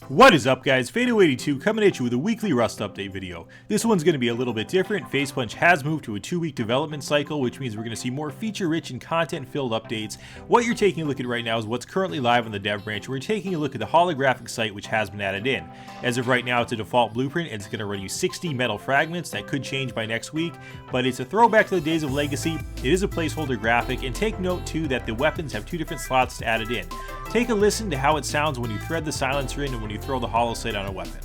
What is up, guys? Fado82 coming at you with a weekly Rust update video. This one's going to be a little bit different. Facepunch has moved to a 2-week development cycle, which means we're going to see more feature-rich and content-filled updates. What you're taking a look at right now is what's currently live on the dev branch. We're taking a look at the holographic sight, which has been added in. As of right now, it's a default blueprint, and it's going to run you 60 metal fragments. That could change by next week, but it's a throwback to the days of Legacy. It is a placeholder graphic, and take note, too, that the weapons have 2 different slots to add it in. Take a listen to how it sounds when you thread the silencer in and when you throw the Holo Sight on a weapon.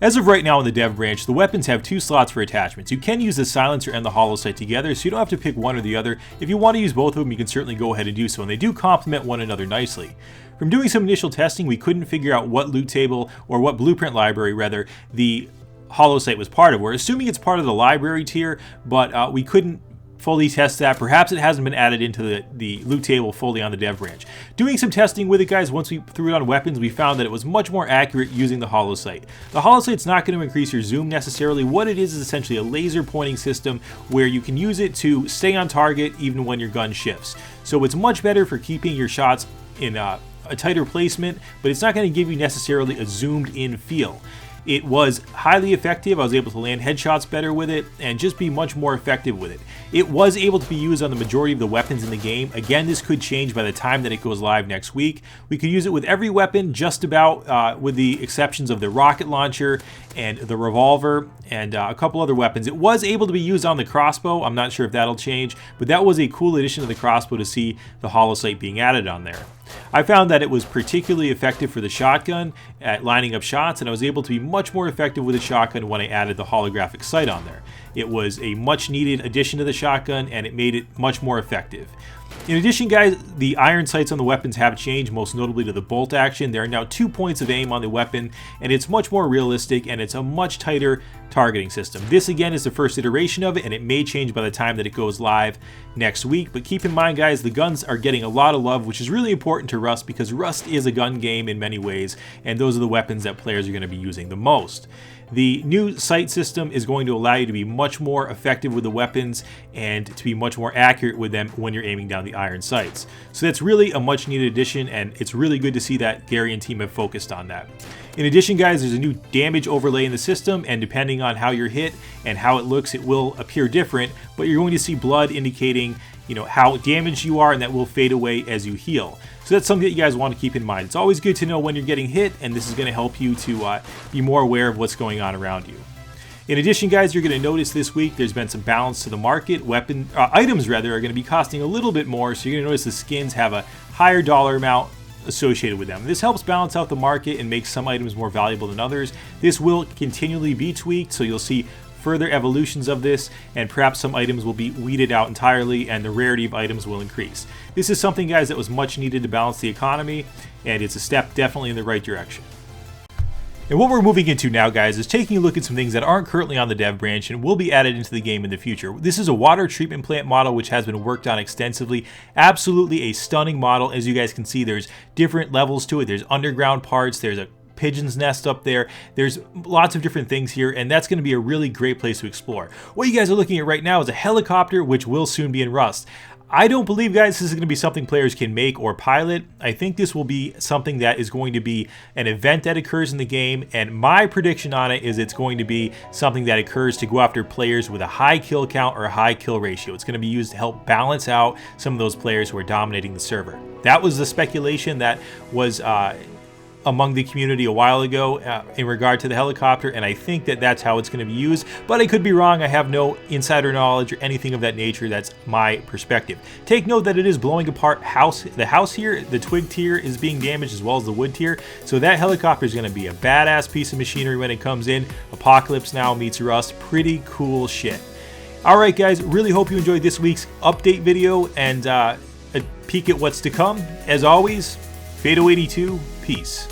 As of right now in the dev branch, the weapons have 2 slots for attachments. You can use the silencer and the Holo Sight together, so you don't have to pick one or the other. If you want to use both of them, you can certainly go ahead and do so, and they do complement one another nicely. From doing some initial testing, we couldn't figure out what loot table, or what blueprint library rather, the Holo Sight was part of. We're assuming it's part of the library tier, but we couldn't fully test that. Perhaps it hasn't been added into the loot table fully on the dev branch. Doing some testing with it, guys, once we threw it on weapons, we found that it was much more accurate using the Holo Sight. The Holo Sight's not going to increase your zoom necessarily. What it is essentially a laser pointing system where you can use it to stay on target even when your gun shifts. So it's much better for keeping your shots in a tighter placement, but it's not going to give you necessarily a zoomed in feel. It was highly effective. I was able to land headshots better with it and just be much more effective with it. It was able to be used on the majority of the weapons in the game. Again, this could change by the time that it goes live next week. We could use it with every weapon just about, with the exceptions of the rocket launcher and the revolver and a couple other weapons. It was able to be used on the crossbow. I'm not sure if that'll change, but that was a cool addition to the crossbow to see the Holo Sight being added on there. I found that it was particularly effective for the shotgun at lining up shots, and I was able to be much more effective with the shotgun when I added the holographic sight on there. It was a much needed addition to the shotgun, and it made it much more effective. In addition, guys, the iron sights on the weapons have changed, most notably to the bolt action. There are now 2 points of aim on the weapon, and it's much more realistic, and it's a much tighter targeting system. This, again, is the first iteration of it, and it may change by the time that it goes live next week. But keep in mind, guys, the guns are getting a lot of love, which is really important to Rust because Rust is a gun game in many ways, and those are the weapons that players are going to be using the most. The new sight system is going to allow you to be much more effective with the weapons and to be much more accurate with them when you're aiming down the iron sights. So that's really a much needed addition, and it's really good to see that Gary and team have focused on that. In addition, guys, there's a new damage overlay in the system, and depending on how you're hit and how it looks, it will appear different, but you're going to see blood indicating, how damaged you are, and that will fade away as you heal. So that's something that you guys want to keep in mind. It's always good to know when you're getting hit, and this is going to help you to be more aware of what's going on around you. In addition, guys, you're going to notice this week there's been some balance to the market. Items are going to be costing a little bit more, so you're going to notice the skins have a higher dollar amount associated with them. This helps balance out the market and makes some items more valuable than others. This will continually be tweaked, so you'll see further evolutions of this, and perhaps some items will be weeded out entirely and the rarity of items will increase. This is something, guys, that was much needed to balance the economy, and it's a step definitely in the right direction. And what we're moving into now, guys, is taking a look at some things that aren't currently on the dev branch and will be added into the game in the future. This is a water treatment plant model which has been worked on extensively. Absolutely a stunning model. As you guys can see, there's different levels to it. There's underground parts, there's a pigeon's nest up there. There's lots of different things here, and that's going to be a really great place to explore. What you guys are looking at right now is a helicopter, which will soon be in Rust. I don't believe, guys, this is going to be something players can make or pilot. I think this will be something that is going to be an event that occurs in the game, and my prediction on it is it's going to be something that occurs to go after players with a high kill count or a high kill ratio. It's going to be used to help balance out some of those players who are dominating the server. That was the speculation that was among the community a while ago in regard to the helicopter, and I think that that's how it's going to be used, but I could be wrong. I have no insider knowledge or anything of that nature. That's my perspective. Take note that it is blowing apart the house here. The twig tier is being damaged as well as the wood tier, so that helicopter is going to be a badass piece of machinery when it comes in. Apocalypse Now meets Rust. Pretty cool shit. Alright, guys, really hope you enjoyed this week's update video and a peek at what's to come. As always, Fado82, peace.